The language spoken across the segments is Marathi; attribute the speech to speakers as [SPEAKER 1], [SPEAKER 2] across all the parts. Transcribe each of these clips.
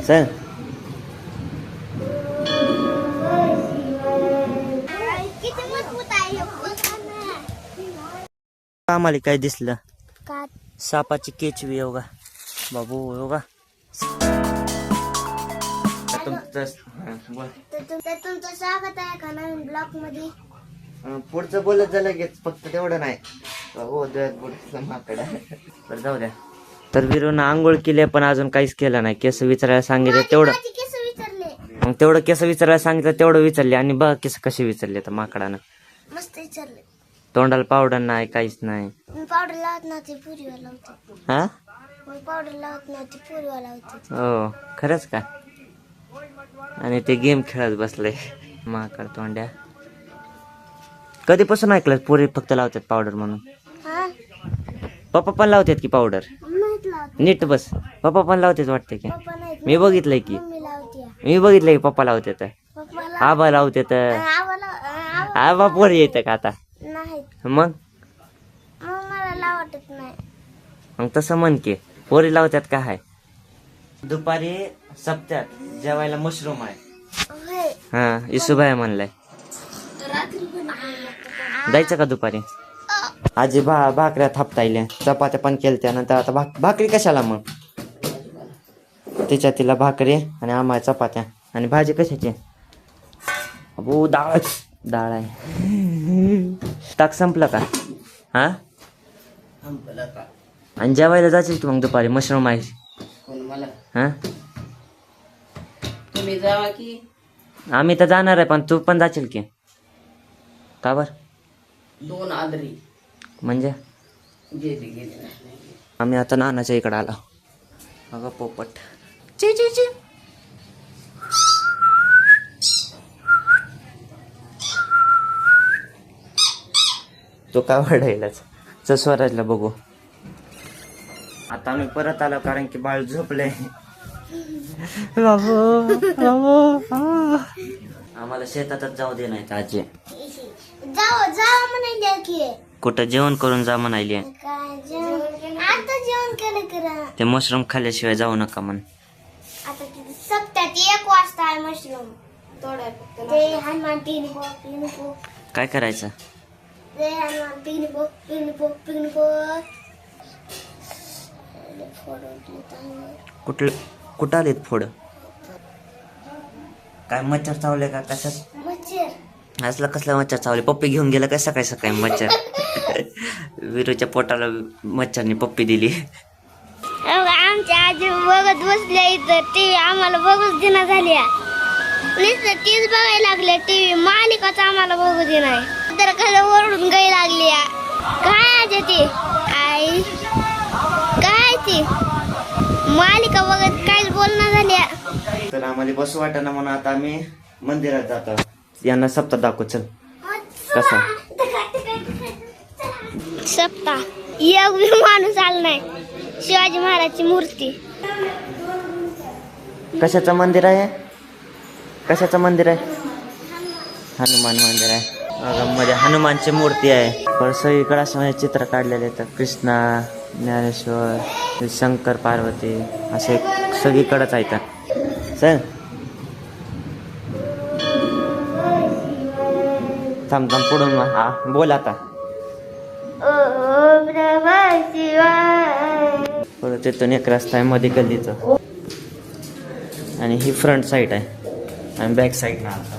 [SPEAKER 1] चल आम्हाला काय दिसलं सापाची केचवी योगा बाबू योगा तुमचं स्वागत आहे का नवीन ब्लॉग मध्ये. पुढचं बोलत झालं की फक्त तेवढं नाही हो माकडा तर जाऊ द्या. तर विरून आंघोळ केली पण अजून काहीच केलं नाही. केस विचारायला सांगितलं तेवढं मग तेवढं केस विचारायला सांगितलं तेवढं विचारले आणि बघ केस कसे विचारले तर माकडानं
[SPEAKER 2] मस्त विचारले.
[SPEAKER 1] तोंडाला पावडर नाही काहीच नाही.
[SPEAKER 2] पावडर लावत नव्हती पुरीवा लावते.
[SPEAKER 1] हा
[SPEAKER 2] पावडर लावत नव्हती पुरीवा लावते.
[SPEAKER 1] हो खरंच का. आणि ते गेम खेळत बसले माकड तोंड्या. कधीपासून ऐकलं पोरी फक्त लावतात पावडर म्हणून. पप्पा पण लावतात की पावडर. नीट बस. पप्पा पण लावतात वाटते की. मी बघितलंय की की पप्पा लावतात. आबा लावतात. आबा पोरी येतं का आता मग
[SPEAKER 2] मला लावतच नाही.
[SPEAKER 1] मग तसं म्हण की पोरी लावतात का हाय. दुपारी सप्त्यात जेवायला मशरूम आहे. हा इसुबाई म्हणलाय जायचं का दुपारी. आजी भाकऱ्या थापतायल्या चपात्या पण केलत्या नंतर आता भाकरी कशाला मग. तिच्या तिला भाकरी आणि आम्हाला चपात्या आणि भाजी कशाची. अबो डाळ आहे. ताक संपलं का. हा आणि जेवायला जायचं की मग दुपारी मशरूम आहे. हा
[SPEAKER 3] तुम्ही जावा की.
[SPEAKER 1] आम्ही तर जाणार आहे पण तू पण जाशील की. का बर
[SPEAKER 3] 2 आदरी
[SPEAKER 1] म्हणजे
[SPEAKER 3] गेली
[SPEAKER 1] आम्ही आता नानाच्या इकडे आलो. अगं पोपट ची ची ची. तो का वाढायलाच स्वराजला बघू. आता आम्ही परत आलो कारण की बाळ झोपले. आम्हाला शेतातच जाऊ दे नाही आजी.
[SPEAKER 2] जाऊ म्हणायला की
[SPEAKER 1] कुठं जेवण करून जा म्हणायली.
[SPEAKER 2] आता जेवण केलं करा.
[SPEAKER 1] ते मशरूम खाल्ल्याशिवाय जाऊ नका म्हण.
[SPEAKER 2] आता सप्त्यात 1 वाजता आहे मशरूम ते हनुमान पिनपो
[SPEAKER 1] काय करायचं.
[SPEAKER 2] ते हनुमान पिनपो
[SPEAKER 1] कुठं आलेत फोड. काय मच्छर चावले का कशात.
[SPEAKER 2] मच्छर
[SPEAKER 1] असला कसला मच्छर चावले. पप्पी घेऊन गेला काय सकाळी सकाळी मच्छर. विरूच्या पोटाला मच्छरनी पप्पी दिली.
[SPEAKER 2] आमच्या आजी बघत बसल्या इथं टीव्ही. आम्हाला बघूच दिना झाली. नुसतं तीच बघायला लागले टीव्ही. मालिकाच आम्हाला बघू दे नाही. तर खाली ओरडून गाई लागली. काय आजी ती आई काय ती मालिका बघत काहीच बोलणं झाली.
[SPEAKER 1] तर आम्हाला बसू वाटाणा म्हणून आता आम्ही मंदिरात जातो. यांना सप्ताह दाखव चल कसा.
[SPEAKER 2] सप्ताह एक बी माणूस आला नाही. शिवाजी महाराजची मूर्ती.
[SPEAKER 1] कशाचं मंदिर आहे. कशाचं मंदिर आहे. हनुमान मंदिर आहे. मध्ये हनुमानची मूर्ती आहे. पण सगळीकडे असं चित्र काढलेले तर कृष्णा ज्ञानेश्वर शंकर पार्वती असे सगळीकडेच आहेत. चल थांब पुढून हा बोल आता. परत तिथून एक रस्ता आहे मध्ये गल्लीचं आणि ही फ्रंट साईड आहे आणि बॅक साईड ना. आता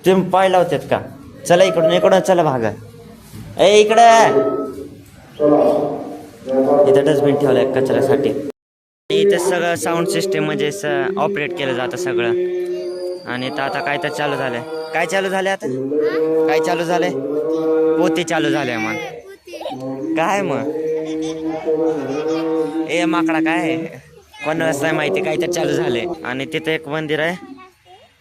[SPEAKER 1] तुम्ही पाय लावतात का. चला इकडून चला भागा. इकडं इथं डस्टबिन ठेवलंय कचऱ्यासाठी. इथं सगळं साऊंड सिस्टीम म्हणजे ऑपरेट केलं जातं सगळं. आणि इथं आता काय तर चालू झालंय. काय चालू झालंय आता. काय चालू झालंय. पोती चालू झालंय मग काय मग. ए माकडा काय कोण रस्ता माहिती काय तर चालू झालंय. आणि तिथं एक मंदिर आहे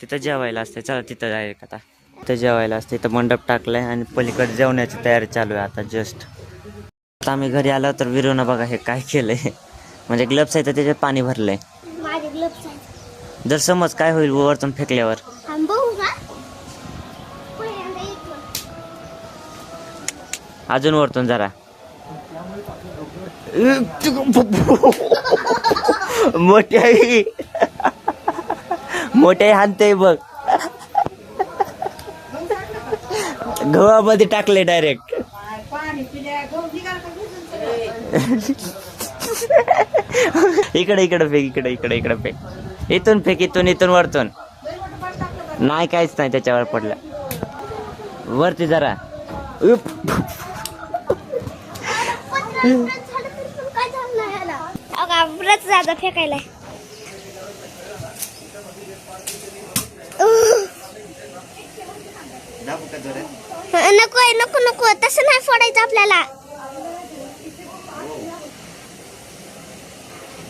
[SPEAKER 1] तिथं जेवायला असते. चला तिथं जायचं आता. तिथं जेवायला असते. इथं मंडप टाकलाय आणि पलीकडे जेवण्याची तयारी चालू आहे आता जस्ट. आता आम्ही घरी आलो तर विरूनं बघा हे काय केलंय. म्हणजे ग्लव्स आहे तर त्याच्यात पाणी भरलंय.
[SPEAKER 2] माझे ग्लव्स आहेत.
[SPEAKER 1] जर समज काय होईल वरतून फेकल्यावर. अजून वरतून जरा मोठी आई मोठ्या हाणते बघ. गव्हामध्ये टाकले डायरेक्ट. इकडे इकडे फेक, इकडे इकडे इकडे फेक. इथून फेक, इथून वरतून. नाही काहीच नाही त्याच्यावर पडलं. वरती जरा. उप.
[SPEAKER 2] व्रत जाता फेकायला. नको नको नको, तसं नाही फोडायचं आपल्याला.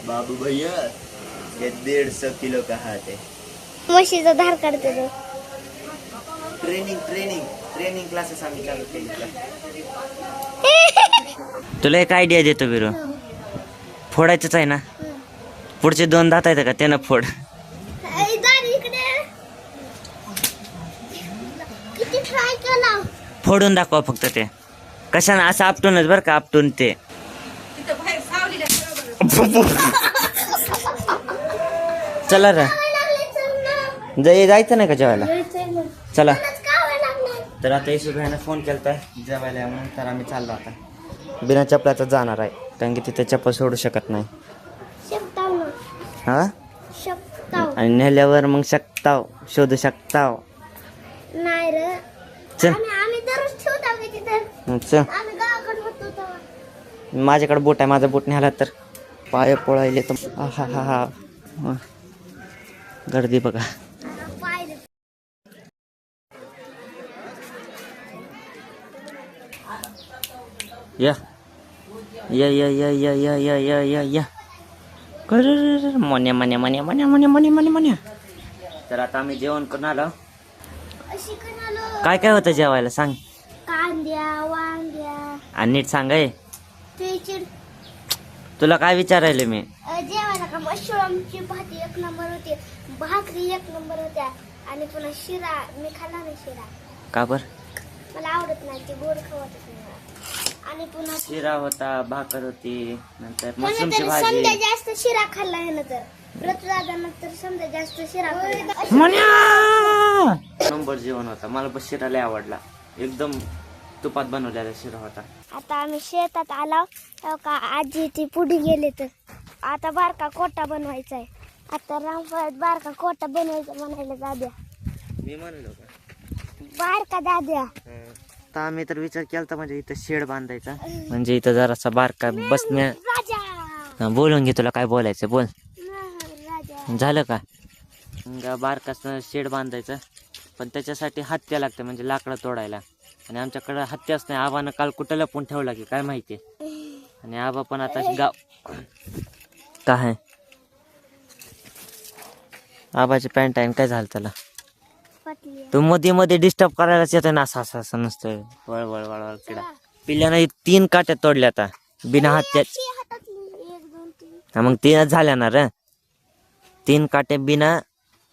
[SPEAKER 1] बाबू भैया ये 150 किलो का हात आहे.
[SPEAKER 2] म्हशीचा धार काढते तो.
[SPEAKER 1] ट्रेनिंग क्लासेस आम्ही चालू केले. तुला एक आयडिया देतो बिरो. फोडायचंच आहे ना. पुढचे 2 दात आहेत का त्यानं फोड.
[SPEAKER 2] किती ट्राय केला.
[SPEAKER 1] फोडून दाखवा फक्त ते. कशानं असं आपटूनच बरं का, आपटून ते. चला रे, जायचं नाही का जेवायला. चला. तर आता येशू भाईनं फोन केलता जेवायला म्हणून, तर आम्ही चाललो आता. बिना चपलाचं जाणार आहे कारण की तिथे चप्पल सोडू शकत नाही. हा, आणि नेल्यावर मग शकताव, शोधू शकताव.
[SPEAKER 2] नाही रे.
[SPEAKER 1] चल
[SPEAKER 2] आम्ही दररोज ठेवतो की तिथं.
[SPEAKER 1] चल.
[SPEAKER 2] आम्ही गावाकडे होतो तेव्हा.
[SPEAKER 1] माझ्याकडे बोट आहे, माझा बोट न्याला तर पाय पोळायले तर. हा हा हा, गर्दी बघा.
[SPEAKER 2] पाहिलं.
[SPEAKER 1] या या या या या या या या या या मोन्या मोन्या मोन्या मोन्या मोन्या मोन्या मोन्या मोन्या. तर आता आम्ही जेवण करून आलो.
[SPEAKER 2] अशी कणालो.
[SPEAKER 1] काय काय होतं जेवायला सांग.
[SPEAKER 2] कांद्या, वांग्या,
[SPEAKER 1] आणि नीट सांगाय.
[SPEAKER 2] ते
[SPEAKER 1] तुला काय विचारायले मी.
[SPEAKER 2] जेवायला का मशरूमची भाजी 1 नंबर होती, भाकरी 1 नंबर होत्या, आणि पुन्हा शिरा. मी खाल्ला नाही शिरा,
[SPEAKER 1] का बर.
[SPEAKER 2] मला आवडत नाही, ते गोड खवतच नाही. आणि पुन्हा
[SPEAKER 1] शिरा होता, भाकर होती, नंतर
[SPEAKER 2] कोणी
[SPEAKER 1] मशरूमची
[SPEAKER 2] तरी
[SPEAKER 1] भाजी.
[SPEAKER 2] समजा जास्त शिरा खाल्ला आहे ना, तर व्रतदादानंतर समजा जास्त शिरा खाल्ला.
[SPEAKER 1] नंबर जेवण होता. मला पण शिरा लय आवडला. एकदम तुपात बनवलेला शिरा होता.
[SPEAKER 2] आता आम्ही शेतात आलो का आजी ती पुढे गेले, तर आता बारका कोटा बनवायचा आहे. आता रामफळात बारका कोटा बनवायचा म्हणायला दाद्या.
[SPEAKER 1] मी म्हणलो का
[SPEAKER 2] बारका दाद्या.
[SPEAKER 1] आता आम्ही तर विचार केला म्हणजे इथं शेड बांधायचा, म्हणजे इथं जरासा बारका बसण्या.
[SPEAKER 2] राजा.
[SPEAKER 1] बोलून घे, तुला काय बोलायचं बोल.
[SPEAKER 2] राजा.
[SPEAKER 1] झालं का. बारकाचं शेड बांधायचं, पण त्याच्यासाठी हत्या लागते, म्हणजे लाकडं तोडायला. आणि आमच्याकडं हत्याच नाही. आबानं काल कुठं लपून ठेवला की काय माहिती. आणि आबा पण आता गाव काय आबाची पॅन्ट आहे काय झालं त्याला. तू मध्ये मध्ये डिस्टर्ब करायलाच येतोय ना. असं असं नसतं. वळवळ वळवळ किडा. पिल्ल्यानं 3 काट्या तोडल्या आता बिना हत्या.
[SPEAKER 2] 1 2 3.
[SPEAKER 1] मग 3च झाल्या ना रे. 3 काट्या बिना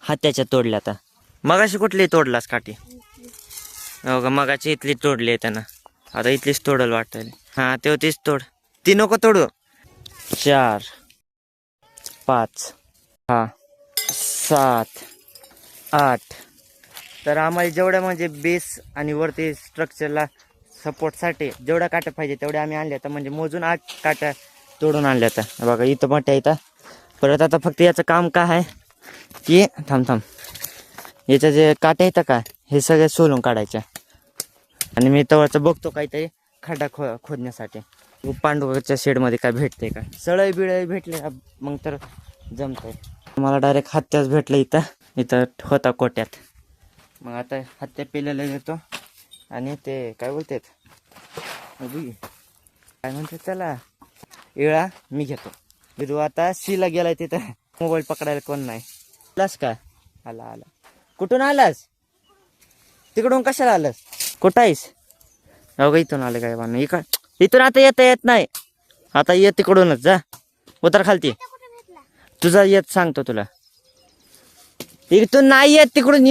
[SPEAKER 1] हत्याच्या तोडल्या आता. मगाशी कुठली तोडलास काठी. हो का, मगाची इथली तोडली आहे त्यानं. आता इथलीच तोडल वाटतं. हा तेव्हा तीच तोड. ती नको तोडू. 4 5 6 7 8. तर आम्हाला जेवढ्या म्हणजे बेस आणि वरती स्ट्रक्चरला सपोर्टसाठी जेवढ्या काट्या पाहिजे तेवढ्या आम्ही आणल्या तर, म्हणजे मोजून 8 काट्या तोडून आणल्या तर बघा. इथं मोठ्या इथं. परत आता फक्त याचं काम काय आहे की थांब याच्या जे काट्या येतं का हे सगळे सोलून काढायच्या. आणि मी तवरचं बघतो काहीतरी खड्डा खोदण्यासाठी. पांडुच्या शेडमध्ये काय भेटते का. सळई बिळई भेटले मग तर जमतंय. मला डायरेक्ट हत्याच भेटलं इथं होता कोट्यात. मग आता हत्या पिलेला घेतो आणि ते काय बोलतात काय म्हणतात त्याला, इळा मी घेतो. बिरू आता सीला गेलाय तिथं. मोबाईल पकडायला कोण नाही. आलास का. आला कुठून आलास. तिकडून कशाला आलास. कुठं आहेस. हो का, इथून आले काय बाण. इथून आता येत नाही. आता ये तिकडूनच जा. उतर खालती. तुझा येत सांगतो तुला. इथून नाही येत, तिकडून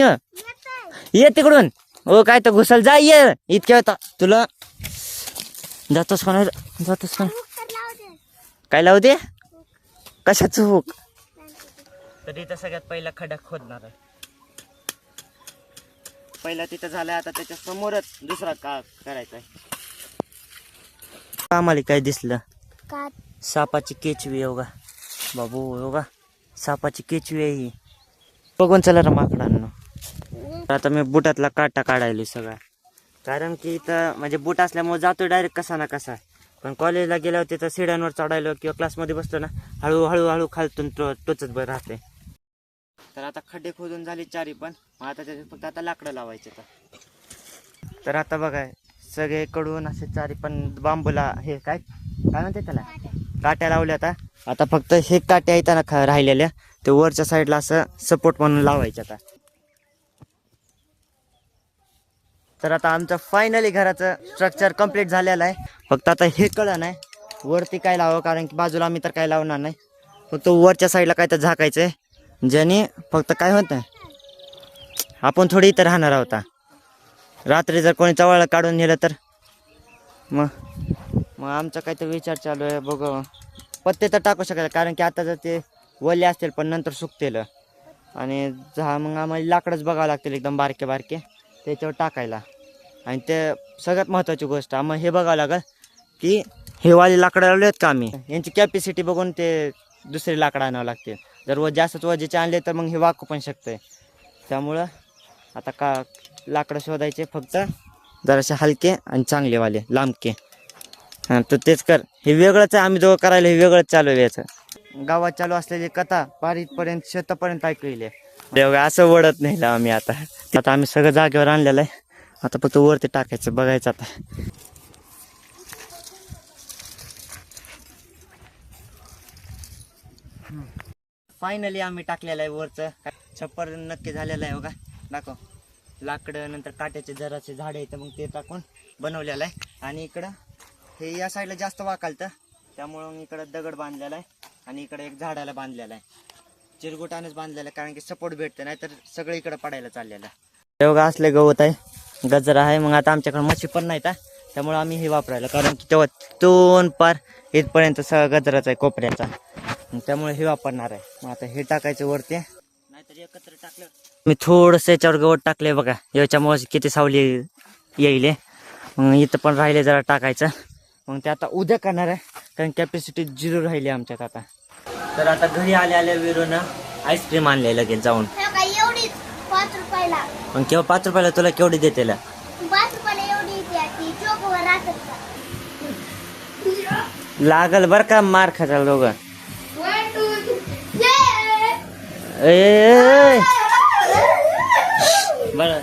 [SPEAKER 1] ये तिकडून. हो काय तर घुसल जा. ये इतक्या होता तुला. जातोस का नाही. काय लावू दे? कशाच हुक? तर इथं सगळ्यात पहिला खड्डा खोदणार आहे. पहिला तिथं झालाय, आता त्याच्या समोरच दुसरा का करायचा आहे. आम्हाला काय दिसलं?
[SPEAKER 2] का
[SPEAKER 1] सापाची केचवी आहे बघा बाबू, बघा सापाची केचवी आहे ही. बघून चला रे माकडांनो. आता मी बुटातला काटा काढायला सगळा, कारण की इथं म्हणजे बूट असल्यामुळे जातो डायरेक्ट कसा ना कसा. पण कॉलेजला गेल्यावर तिथं सिड्यांवर चढायलो किंवा क्लासमध्ये बसलो ना, हळूहळू खालतून टोचत बरं राहते. तर आता खड्डे खोदून झाले चारी पण, आता त्याच्यात फक्त आता लाकडं लावायचे. तर आता बघा सगळीकडून असे चारी पण बांबूला हे काय म्हणते त्याला, काट्या लावल्या. आता फक्त हे काट्या आहेत ना राहिलेल्या, ते वरच्या साईडला असं सपोर्ट म्हणून लावायचे आता. तर आता आमचं फायनली घराचं स्ट्रक्चर कम्प्लीट झालेलं आहे. फक्त आता हे कळलं नाही वरती काय लावावं, कारण की बाजूला आम्ही तर काय लावणार नाही. फक्त वरच्या साईडला काय तर झाकायचं आहे, ज्याने फक्त काय होतं आपण थोडी इथं राहणार आहोत. रात्री जर कोणी चवळला काढून नेलं तर मग आमचा काहीतरी विचार चालू आहे. बघ पत्ते तर टाकू शकायला, कारण की आता जर ते वल्ले असतील पण नंतर सुकतील आणि मग आम्हाला लाकडंच बघावं लागतील एकदम बारके बारके त्याच्यावर टाकायला. आणि ते सगळ्यात महत्त्वाची गोष्ट आम्हाला हे बघावं लागेल की हे वाले लाकडं लावले आहेत का आम्ही, यांची कॅपॅसिटी बघून ते दुसरे लाकडं आणावं लागतील. जर जास्तच वजेचे आणले तर मग हे वाकू पण शकते. त्यामुळं आता लाकडं शोधायचे, फक्त जरासे हलके आणि चांगलेवाले लांबके. हां तर तेच कर, हे वेगळंच आहे. आम्ही जो करायला हे वेगळंच चालू आहे. याचं गावात चालू असलेली कथा पारीतपर्यंत शेतापर्यंत ऐकली. असं वडत नाही आम्ही. आता आम्ही सगळं जागेवर आणलेलं आहे. आता फक्त वरती टाकायचं, बघायचं आता. फायनली आम्ही टाकलेलं आहे वरचं. छप्पर नक्की झालेलं आहे बघा, दाखव. लाकडं नंतर काट्याचे जराचे झाडे आहेत मग ते टाकून बनवलेलं आहे. आणि इकडं हे या साईडला जास्त वाकालतं, त्यामुळं इकडं दगड बांधलेला आहे आणि इकडे एक झाडाला बांधलेला आहे, चिरगुटानेच बांधलेला आहे, कारण की सपोर्ट भेटते, नाही तर सगळं इकडं पडायला चाललेलं आहे. बघा असले गवत आहे, गजरा आहे. मग आता आमच्याकडे मच्छी पण नाही त्यामुळे आम्ही हे वापरायला, कारण की तेव्हा तोन पार इथपर्यंत सगळा गजराचा आहे कोपऱ्याचा, त्यामुळे हे वापरणार आहे. मग आता हे टाकायचं वरती, नाहीतर एकत्र टाकलं. मी थोडंसं याच्यावर गवत टाकले बघा, याच्यामुळे किती सावली येईल. मग इथं पण राहिले जरा टाकायचं. मग ते आता उद्या करणार आहे, कारण कॅपॅसिटी 0 राहिली आमच्यात आता. तर आता घरी आल्या विरून आईस्क्रीम आणले लगेच जाऊन.
[SPEAKER 2] एवढी 5 रुपयाला.
[SPEAKER 1] मग केव्हा 5 रुपयाला तुला केवढी देते?
[SPEAKER 2] 5 रुपयाला एवढी ती चोकवर राहतात का?
[SPEAKER 1] लागल बर का मार खायला दोघं.
[SPEAKER 2] 1 2 3
[SPEAKER 1] बरं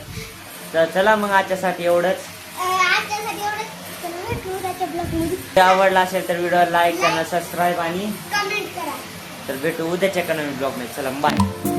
[SPEAKER 1] तर चला मग आजच्यासाठी एवढंच. आवडला असेल तर व्हिडिओ लाईक करा, सबस्क्राईब आणि
[SPEAKER 2] कमेंट करा.
[SPEAKER 1] तर भेटू उद्याच्या नवीन ब्लॉग मध्ये. चला बाय.